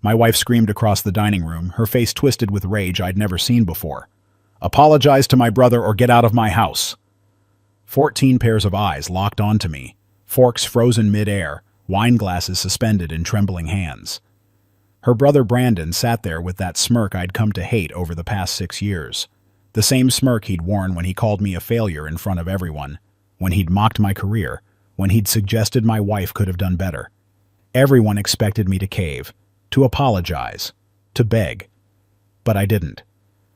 My wife screamed across the dining room, her face twisted with rage I'd never seen before. "Apologize to my brother or get out of my house." 14 pairs of eyes locked onto me, forks frozen mid-air, wine glasses suspended in trembling hands. Her brother Brandon sat there with that smirk I'd come to hate over the past 6 years. The same smirk he'd worn when he called me a failure in front of everyone, when he'd mocked my career, when he'd suggested my wife could have done better. Everyone expected me to cave, to apologize, to beg. But I didn't.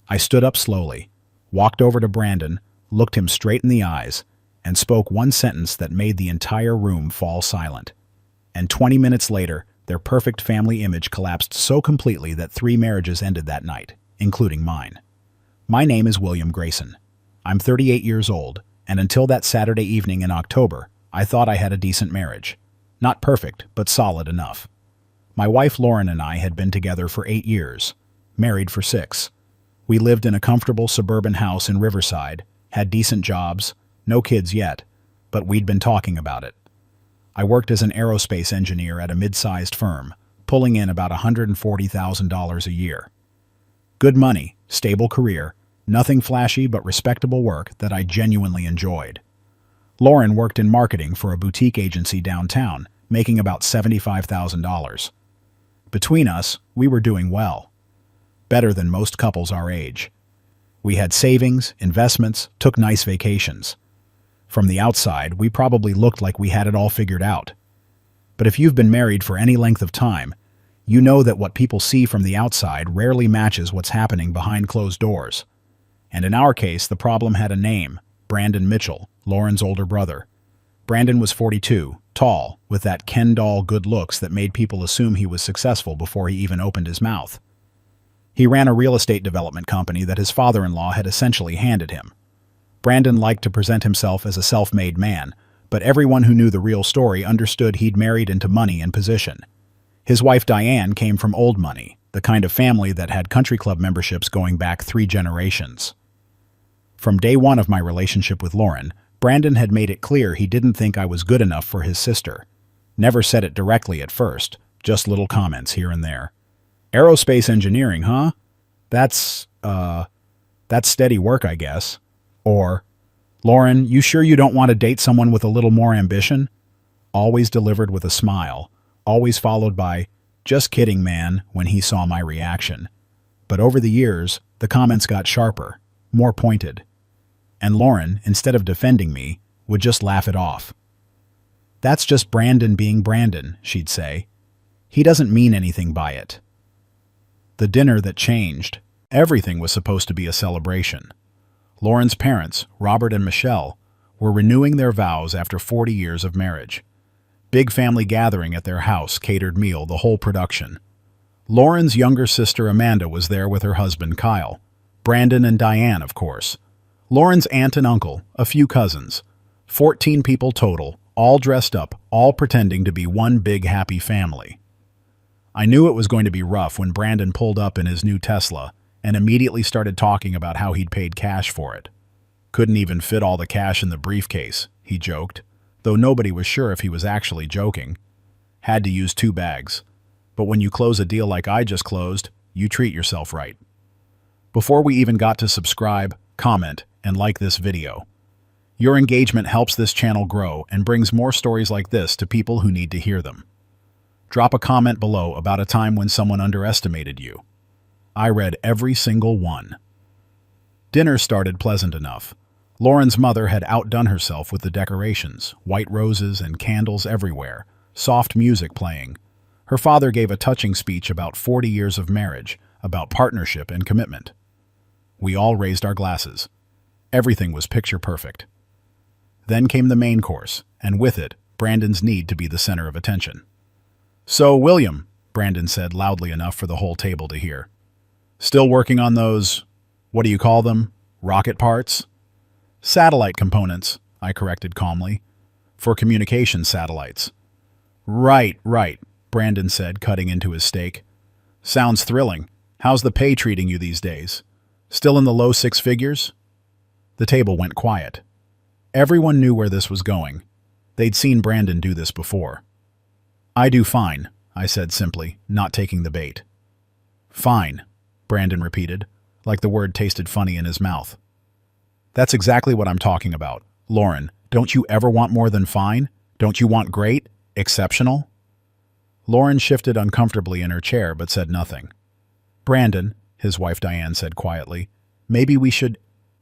I stood up slowly, walked over to Brandon, looked him straight in the eyes, and spoke one sentence that made the entire room fall silent. And 20 minutes later, their perfect family image collapsed so completely that 3 marriages ended that night, including mine. My name is William Grayson. I'm 38 years old, and until that Saturday evening in October, I thought I had a decent marriage. Not perfect, but solid enough. My wife Lauren and I had been together for 8 years, married for 6. We lived in a comfortable suburban house in Riverside, had decent jobs, no kids yet, but we'd been talking about it. I worked as an aerospace engineer at a mid-sized firm, pulling in about $140,000 a year. Good money, stable career, nothing flashy but respectable work that I genuinely enjoyed. Lauren worked in marketing for a boutique agency downtown, making about $75,000. Between us, we were doing well. Better than most couples our age. We had savings, investments, took nice vacations. From the outside, we probably looked like we had it all figured out. But if you've been married for any length of time, you know that what people see from the outside rarely matches what's happening behind closed doors. And in our case, the problem had a name, Brandon Mitchell, Lauren's older brother. Brandon was 42, tall, with that Ken doll good looks that made people assume he was successful before he even opened his mouth. He ran a real estate development company that his father-in-law had essentially handed him. Brandon liked to present himself as a self-made man, but everyone who knew the real story understood he'd married into money and position. His wife Diane came from old money, the kind of family that had country club memberships going back 3 generations. From day one of my relationship with Lauren, Brandon had made it clear he didn't think I was good enough for his sister. Never said it directly at first, just little comments here and there. "Aerospace engineering, huh? That's steady work, I guess." Or, "Lauren, you sure you don't want to date someone with a little more ambition?" Always delivered with a smile, always followed by, "Just kidding, man," when he saw my reaction. But over the years, the comments got sharper, more pointed. And Lauren, instead of defending me, would just laugh it off. "That's just Brandon being Brandon," she'd say. "He doesn't mean anything by it." The dinner that changed. Everything was supposed to be a celebration. Lauren's parents, Robert and Michelle, were renewing their vows after 40 years of marriage. Big family gathering at their house, catered meal, the whole production. Lauren's younger sister Amanda was there with her husband Kyle. Brandon and Diane, of course. Lauren's aunt and uncle, a few cousins. 14 people total, all dressed up, all pretending to be one big happy family. I knew it was going to be rough when Brandon pulled up in his new Tesla and immediately started talking about how he'd paid cash for it. Couldn't even fit all the cash in the briefcase, he joked, though nobody was sure if he was actually joking. Had to use 2 bags. But when you close a deal like I just closed, you treat yourself right. Before we even got to subscribe, comment, and like this video. Your engagement helps this channel grow and brings more stories like this to people who need to hear them. Drop a comment below about a time when someone underestimated you. I read every single one. Dinner started pleasant enough. Lauren's mother had outdone herself with the decorations, white roses and candles everywhere, soft music playing. Her father gave a touching speech about 40 years of marriage, about partnership and commitment. We all raised our glasses. Everything was picture perfect. Then came the main course, and with it, Brandon's need to be the center of attention. "So, William," Brandon said loudly enough for the whole table to hear. "Still working on those, what do you call them, rocket parts?" "Satellite components," I corrected calmly. "For communication satellites." Right, Brandon said, cutting into his steak. "Sounds thrilling. How's the pay treating you these days? Still in the low 6 figures?" The table went quiet. Everyone knew where this was going. They'd seen Brandon do this before. "I do fine," I said simply, not taking the bait. Fine, Brandon repeated, like the word tasted funny in his mouth. That's exactly what I'm talking about. Lauren, don't you ever want more than fine? Don't you want great? Exceptional? Lauren shifted uncomfortably in her chair but said nothing. Brandon, his wife Diane said quietly, maybe we should—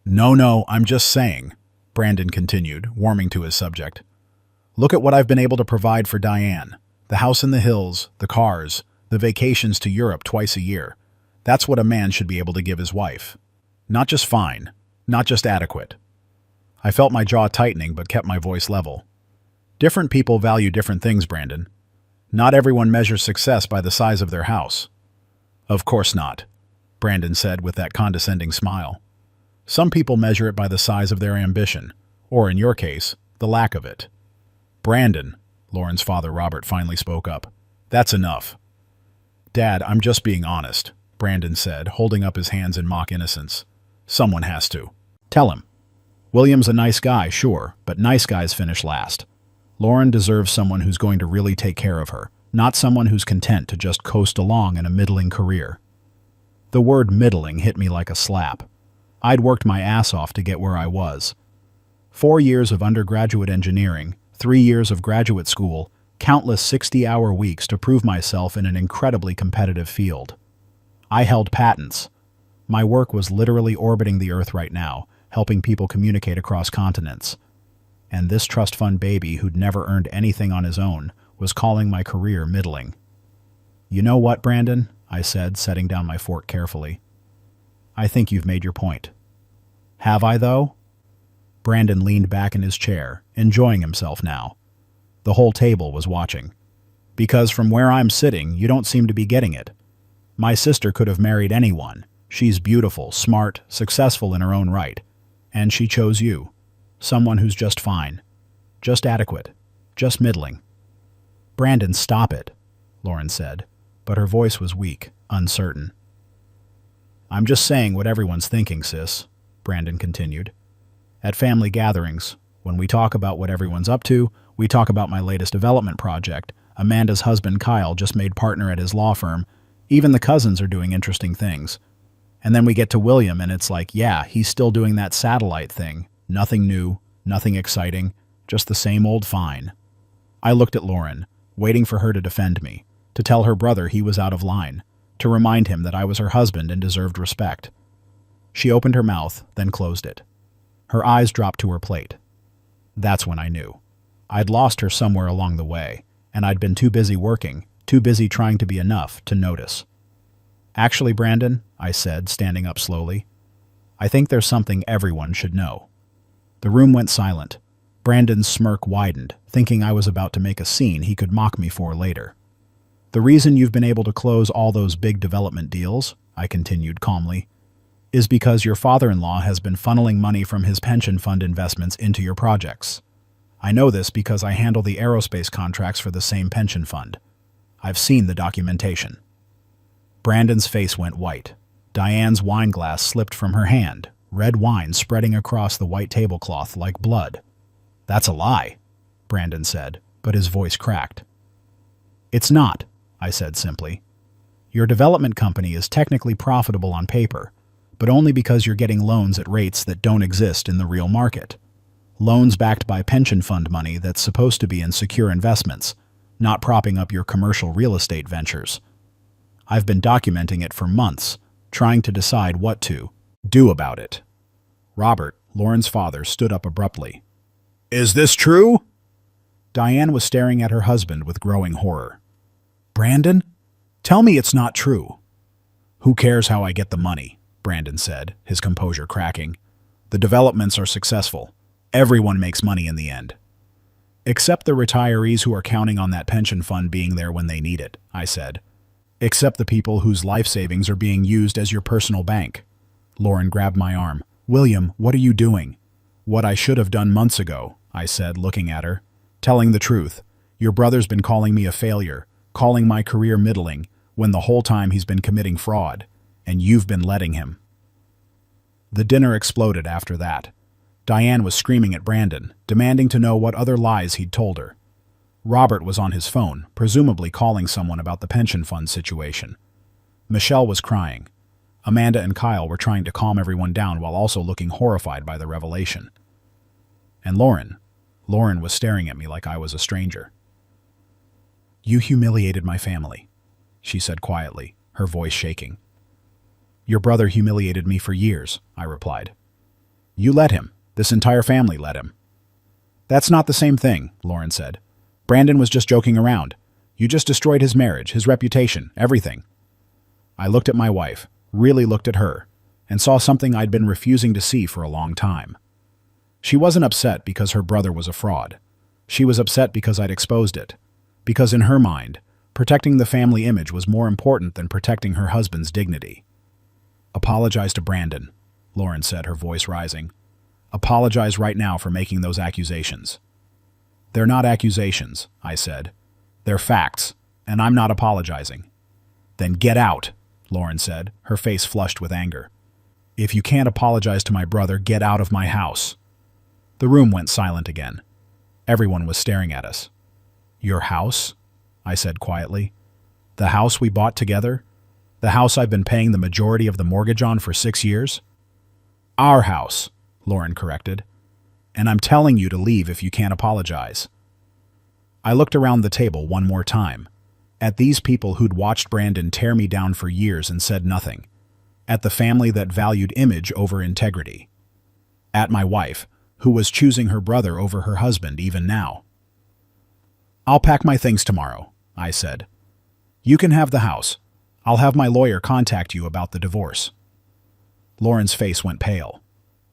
No, I'm just saying, Brandon continued, warming to his subject. Look at what I've been able to provide for Diane. The house in the hills, the cars, the vacations to Europe twice a year. That's what a man should be able to give his wife. Not just fine, not just adequate. I felt my jaw tightening but kept my voice level. Different people value different things, Brandon. Not everyone measures success by the size of their house. Of course not, Brandon said with that condescending smile. Some people measure it by the size of their ambition, or in your case, the lack of it. Brandon, Lauren's father Robert finally spoke up. That's enough. Dad, I'm just being honest, Brandon said, holding up his hands in mock innocence. Someone has to. Tell him. William's a nice guy, sure, but nice guys finish last. Lauren deserves someone who's going to really take care of her, not someone who's content to just coast along in a middling career. The word middling hit me like a slap. I'd worked my ass off to get where I was. 4 years of undergraduate engineering, 3 years of graduate school, countless 60-hour weeks to prove myself in an incredibly competitive field. I held patents. My work was literally orbiting the Earth right now, helping people communicate across continents. And this trust fund baby who'd never earned anything on his own was calling my career middling. You know what, Brandon? I said, setting down my fork carefully. I think you've made your point. Have I, though? Brandon leaned back in his chair, enjoying himself now. The whole table was watching. Because from where I'm sitting, you don't seem to be getting it. My sister could have married anyone. She's beautiful, smart, successful in her own right. And she chose you. Someone who's just fine. Just adequate. Just middling. Brandon, stop it, Lauren said, but her voice was weak, uncertain. I'm just saying what everyone's thinking, sis, Brandon continued. At family gatherings, when we talk about what everyone's up to, we talk about my latest development project. Amanda's husband, Kyle, just made partner at his law firm. Even the cousins are doing interesting things. And then we get to William, and it's like, yeah, he's still doing that satellite thing. Nothing new, nothing exciting, just the same old fine. I looked at Lauren, waiting for her to defend me, to tell her brother he was out of line, to remind him that I was her husband and deserved respect. She opened her mouth, then closed it. Her eyes dropped to her plate. That's when I knew. I'd lost her somewhere along the way, and I'd been too busy working, too busy trying to be enough to notice. Actually, Brandon, I said, standing up slowly, I think there's something everyone should know. The room went silent. Brandon's smirk widened, thinking I was about to make a scene he could mock me for later. The reason you've been able to close all those big development deals, I continued calmly, is because your father-in-law has been funneling money from his pension fund investments into your projects. I know this because I handle the aerospace contracts for the same pension fund. I've seen the documentation. Brandon's face went white. Diane's wine glass slipped from her hand, red wine spreading across the white tablecloth like blood. That's a lie, Brandon said, but his voice cracked. It's not, I said simply. Your development company is technically profitable on paper, but only because you're getting loans at rates that don't exist in the real market. Loans backed by pension fund money that's supposed to be in secure investments, not propping up your commercial real estate ventures. I've been documenting it for months, trying to decide what to do about it. Robert, Lauren's father, stood up abruptly. Is this true? Diane was staring at her husband with growing horror. Brandon? Tell me it's not true. Who cares how I get the money? Brandon said, his composure cracking. The developments are successful. Everyone makes money in the end. Except the retirees who are counting on that pension fund being there when they need it, I said. Except the people whose life savings are being used as your personal bank. Lauren grabbed my arm. William, what are you doing? What I should have done months ago, I said, looking at her. Telling the truth. Your brother's been calling me a failure, calling my career middling, when the whole time he's been committing fraud, and you've been letting him. The dinner exploded after that. Diane was screaming at Brandon, demanding to know what other lies he'd told her. Robert was on his phone, presumably calling someone about the pension fund situation. Michelle was crying. Amanda and Kyle were trying to calm everyone down while also looking horrified by the revelation. And Lauren was staring at me like I was a stranger. "You humiliated my family," she said quietly, her voice shaking. "Your brother humiliated me for years," I replied. "You let him. This entire family let him." "That's not the same thing," Lauren said. "Brandon was just joking around. You just destroyed his marriage, his reputation, everything." I looked at my wife, really looked at her, and saw something I'd been refusing to see for a long time. She wasn't upset because her brother was a fraud. She was upset because I'd exposed it. Because in her mind, protecting the family image was more important than protecting her husband's dignity. "Apologize to Brandon," Lauren said, her voice rising. "Apologize right now for making those accusations." "They're not accusations," I said. "They're facts, and I'm not apologizing." "Then get out," Lauren said, her face flushed with anger. "If you can't apologize to my brother, get out of my house." The room went silent again. Everyone was staring at us. "Your house?" I said quietly. "The house we bought together? The house I've been paying the majority of the mortgage on for 6 years?" "Our house," Lauren corrected. "And I'm telling you to leave if you can't apologize." I looked around the table one more time, at these people who'd watched Brandon tear me down for years and said nothing, at the family that valued image over integrity, at my wife, who was choosing her brother over her husband even now. "I'll pack my things tomorrow," I said. "You can have the house. I'll have my lawyer contact you about the divorce." Lauren's face went pale.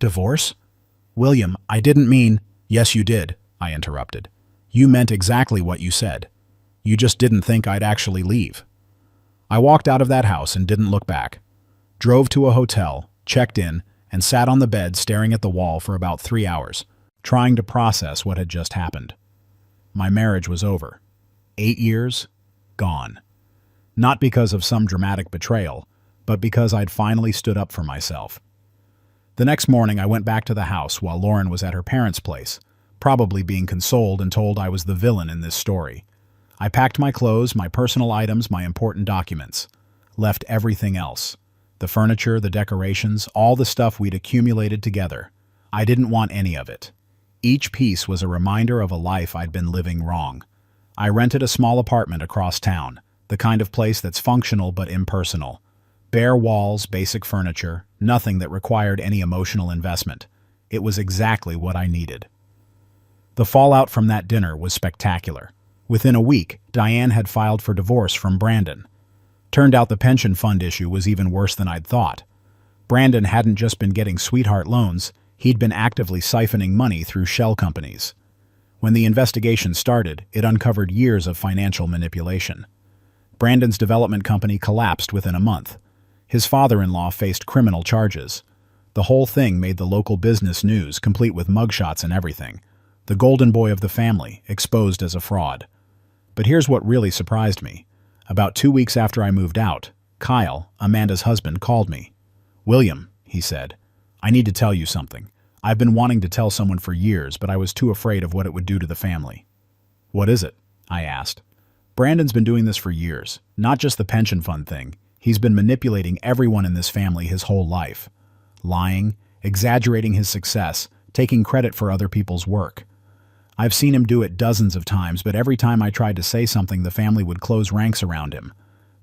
"Divorce? William, I didn't mean—" "Yes, you did," I interrupted. "You meant exactly what you said. You just didn't think I'd actually leave." I walked out of that house and didn't look back. Drove to a hotel, checked in, and sat on the bed staring at the wall for about 3 hours, trying to process what had just happened. My marriage was over. 8 years, gone. Not because of some dramatic betrayal, but because I'd finally stood up for myself. The next morning I went back to the house while Lauren was at her parents' place, probably being consoled and told I was the villain in this story. I packed my clothes, my personal items, my important documents. Left everything else. The furniture, the decorations, all the stuff we'd accumulated together. I didn't want any of it. Each piece was a reminder of a life I'd been living wrong. I rented a small apartment across town, the kind of place that's functional but impersonal. Bare walls, basic furniture, nothing that required any emotional investment. It was exactly what I needed. The fallout from that dinner was spectacular. Within a week, Diane had filed for divorce from Brandon. Turned out the pension fund issue was even worse than I'd thought. Brandon hadn't just been getting sweetheart loans, he'd been actively siphoning money through shell companies. When the investigation started, it uncovered years of financial manipulation. Brandon's development company collapsed within a month. His father-in-law faced criminal charges. The whole thing made the local business news, complete with mugshots and everything. The golden boy of the family, exposed as a fraud. But here's what really surprised me. About 2 weeks after I moved out, Kyle, Amanda's husband, called me. "William," he said, "I need to tell you something. I've been wanting to tell someone for years, but I was too afraid of what it would do to the family." "What is it?" I asked. "Brandon's been doing this for years, not just the pension fund thing. He's been manipulating everyone in this family his whole life. Lying, exaggerating his success, taking credit for other people's work. I've seen him do it dozens of times, but every time I tried to say something, the family would close ranks around him.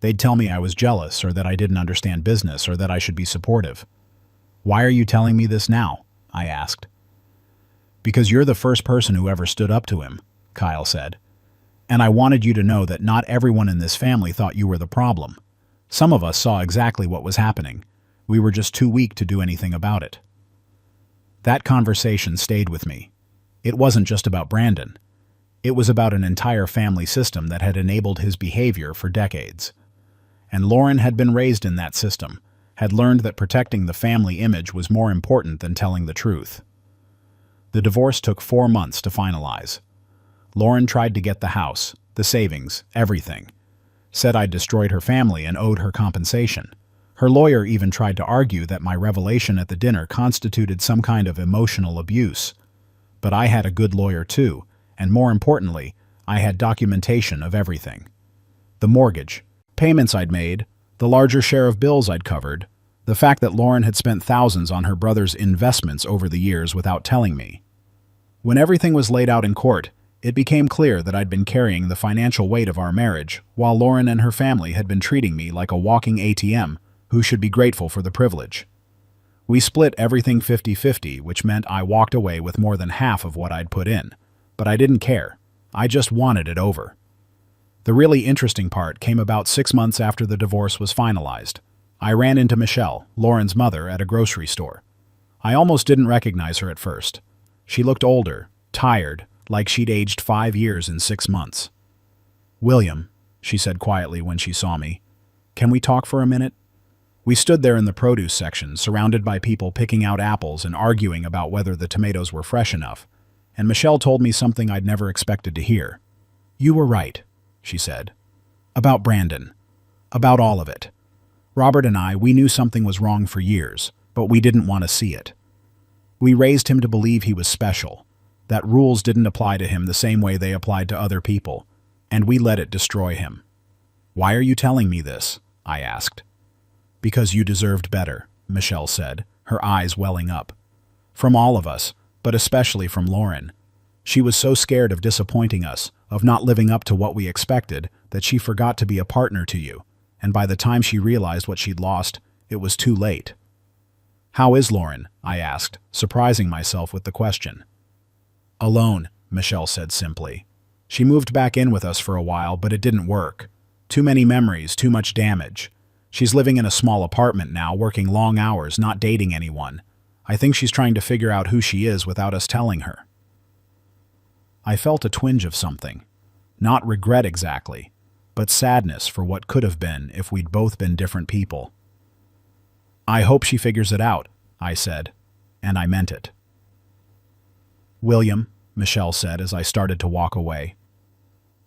They'd tell me I was jealous, or that I didn't understand business, or that I should be supportive." "Why are you telling me this now?" I asked. "Because you're the first person who ever stood up to him," Kyle said. "And I wanted you to know that not everyone in this family thought you were the problem. Some of us saw exactly what was happening. We were just too weak to do anything about it." That conversation stayed with me. It wasn't just about Brandon. It was about an entire family system that had enabled his behavior for decades. And Lauren had been raised in that system, had learned that protecting the family image was more important than telling the truth. The divorce took 4 months to finalize. Lauren tried to get the house, the savings, everything. Said I'd destroyed her family and owed her compensation. Her lawyer even tried to argue that my revelation at the dinner constituted some kind of emotional abuse. But I had a good lawyer too, and more importantly, I had documentation of everything. The mortgage, payments I'd made, the larger share of bills I'd covered, the fact that Lauren had spent thousands on her brother's investments over the years without telling me. When everything was laid out in court, it became clear that I'd been carrying the financial weight of our marriage, while Lauren and her family had been treating me like a walking ATM who should be grateful for the privilege. We split everything 50-50, which meant I walked away with more than half of what I'd put in. But I didn't care. I just wanted it over. The really interesting part came about 6 months after the divorce was finalized. I ran into Michelle, Lauren's mother, at a grocery store. I almost didn't recognize her at first. She looked older, tired, like she'd aged 5 years in 6 months. "William," she said quietly when she saw me, "can we talk for a minute?" We stood there in the produce section, surrounded by people picking out apples and arguing about whether the tomatoes were fresh enough, and Michelle told me something I'd never expected to hear. "You were right," she said. "About Brandon. About all of it. Robert and we knew something was wrong for years, but we didn't want to see it. We raised him to believe he was special, that rules didn't apply to him the same way they applied to other people, and we let it destroy him." "Why are you telling me this?" I asked. "Because you deserved better," Michelle said, her eyes welling up. "From all of us, but especially from Lauren. She was so scared of disappointing us, of not living up to what we expected, that she forgot to be a partner to you, and by the time she realized what she'd lost, it was too late." "How is Lauren?" I asked, surprising myself with the question. "Alone," Michelle said simply. "She moved back in with us for a while, but it didn't work. Too many memories, too much damage. She's living in a small apartment now, working long hours, not dating anyone. I think she's trying to figure out who she is without us telling her." I felt a twinge of something. Not regret exactly, but sadness for what could have been if we'd both been different people. "I hope she figures it out," I said, and I meant it. "William," Michelle said as I started to walk away,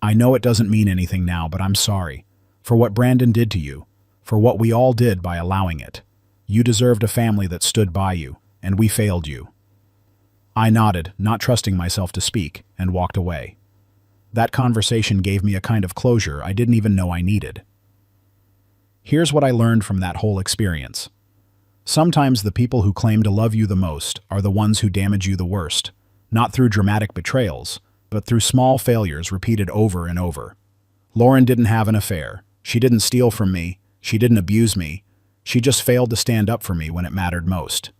"I know it doesn't mean anything now, but I'm sorry. For what Brandon did to you, for what we all did by allowing it. You deserved a family that stood by you, and we failed you." I nodded, not trusting myself to speak, and walked away. That conversation gave me a kind of closure I didn't even know I needed. Here's what I learned from that whole experience. Sometimes the people who claim to love you the most are the ones who damage you the worst, not through dramatic betrayals, but through small failures repeated over and over. Lauren didn't have an affair. She didn't steal from me. She didn't abuse me. She just failed to stand up for me when it mattered most.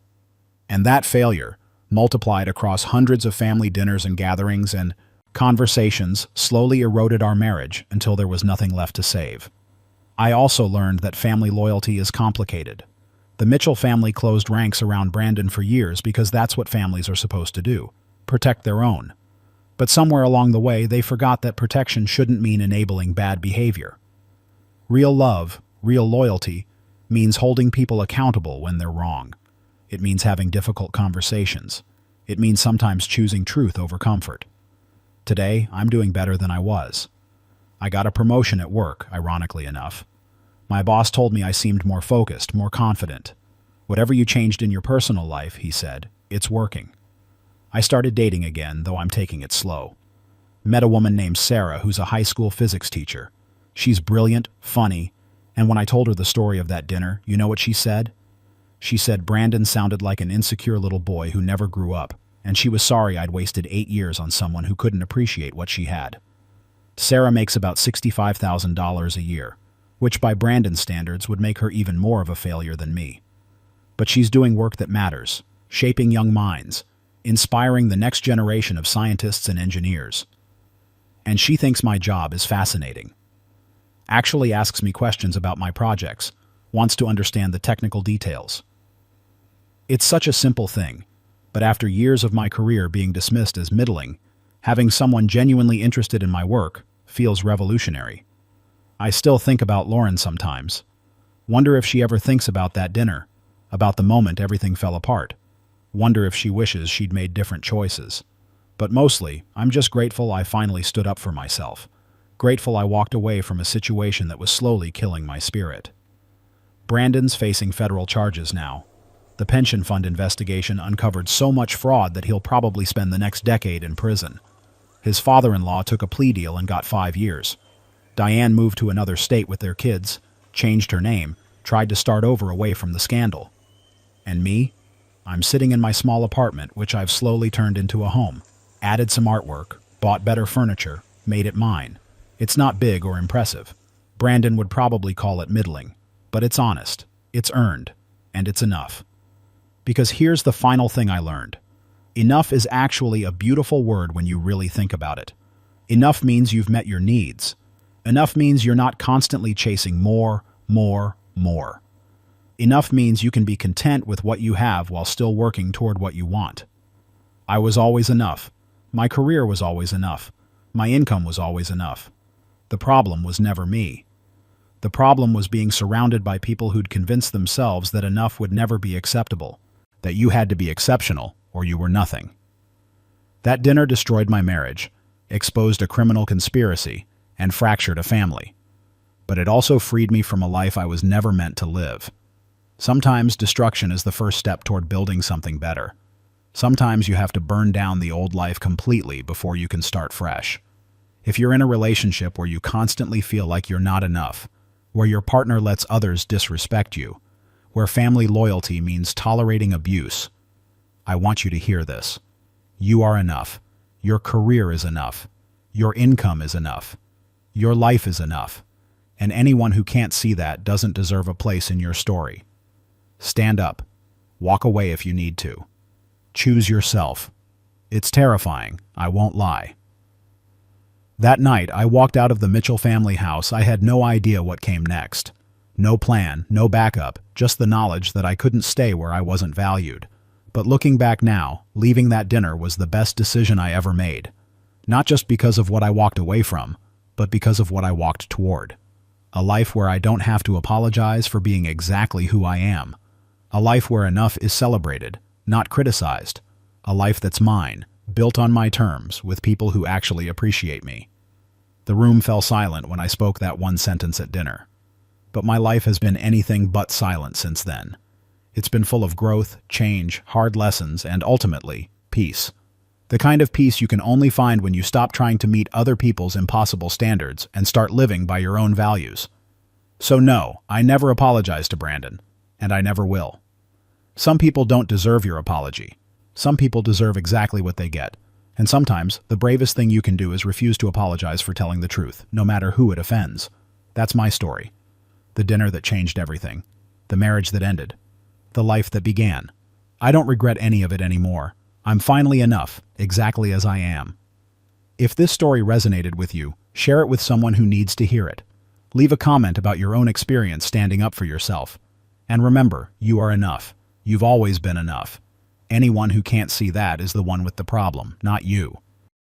And that failure, multiplied across hundreds of family dinners and gatherings and conversations, slowly eroded our marriage until there was nothing left to save. I also learned that family loyalty is complicated. The Mitchell family closed ranks around Brandon for years because that's what families are supposed to do, protect their own. But somewhere along the way, they forgot that protection shouldn't mean enabling bad behavior. Real love, real loyalty, means holding people accountable when they're wrong. It means having difficult conversations. It means sometimes choosing truth over comfort. Today, I'm doing better than I was. I got a promotion at work, ironically enough. My boss told me I seemed more focused, more confident. "Whatever you changed in your personal life," he said, "it's working." I started dating again, though I'm taking it slow. Met a woman named Sarah who's a high school physics teacher. She's brilliant, funny, and when I told her the story of that dinner, you know what she said? She said Brandon sounded like an insecure little boy who never grew up, and she was sorry I'd wasted 8 years on someone who couldn't appreciate what she had. Sarah makes about $65,000 a year, which by Brandon's standards would make her even more of a failure than me. But she's doing work that matters, shaping young minds, inspiring the next generation of scientists and engineers. And she thinks my job is fascinating. Actually asks me questions about my projects, wants to understand the technical details. It's such a simple thing, but after years of my career being dismissed as middling, having someone genuinely interested in my work feels revolutionary. I still think about Lauren sometimes. Wonder if she ever thinks about that dinner, about the moment everything fell apart. Wonder if she wishes she'd made different choices. But mostly, I'm just grateful I finally stood up for myself. Grateful I walked away from a situation that was slowly killing my spirit. Brandon's facing federal charges now. The pension fund investigation uncovered so much fraud that he'll probably spend the next decade in prison. His father-in-law took a plea deal and got 5 years. Diane moved to another state with their kids, changed her name, tried to start over away from the scandal. And me? I'm sitting in my small apartment, which I've slowly turned into a home. Added some artwork, bought better furniture, made it mine. It's not big or impressive. Brandon would probably call it middling. But it's honest, it's earned, and it's enough. Because here's the final thing I learned. Enough is actually a beautiful word when you really think about it. Enough means you've met your needs. Enough means you're not constantly chasing more. Enough means you can be content with what you have while still working toward what you want. I was always enough. My career was always enough. My income was always enough. The problem was never me. The problem was being surrounded by people who'd convinced themselves that enough would never be acceptable, that you had to be exceptional or you were nothing. That dinner destroyed my marriage, exposed a criminal conspiracy, and fractured a family. But it also freed me from a life I was never meant to live. Sometimes destruction is the first step toward building something better. Sometimes you have to burn down the old life completely before you can start fresh. If you're in a relationship where you constantly feel like you're not enough, where your partner lets others disrespect you, where family loyalty means tolerating abuse, I want you to hear this. You are enough. Your career is enough. Your income is enough. Your life is enough. And anyone who can't see that doesn't deserve a place in your story. Stand up. Walk away if you need to. Choose yourself. It's terrifying, I won't lie. That night, I walked out of the Mitchell family house. I had no idea what came next. No plan, no backup, just the knowledge that I couldn't stay where I wasn't valued. But looking back now, leaving that dinner was the best decision I ever made. Not just because of what I walked away from, but because of what I walked toward. A life where I don't have to apologize for being exactly who I am. A life where enough is celebrated, not criticized. A life that's mine, built on my terms, with people who actually appreciate me. The room fell silent when I spoke that one sentence at dinner. But my life has been anything but silent since then. It's been full of growth, change, hard lessons, and ultimately, peace. The kind of peace you can only find when you stop trying to meet other people's impossible standards and start living by your own values. So no, I never apologized to Brandon, and I never will. Some people don't deserve your apology. Some people deserve exactly what they get. And sometimes, the bravest thing you can do is refuse to apologize for telling the truth, no matter who it offends. That's my story. The dinner that changed everything. The marriage that ended. The life that began. I don't regret any of it anymore. I'm finally enough, exactly as I am. If this story resonated with you, share it with someone who needs to hear it. Leave a comment about your own experience standing up for yourself. And remember, you are enough. You've always been enough. Anyone who can't see that is the one with the problem, not you.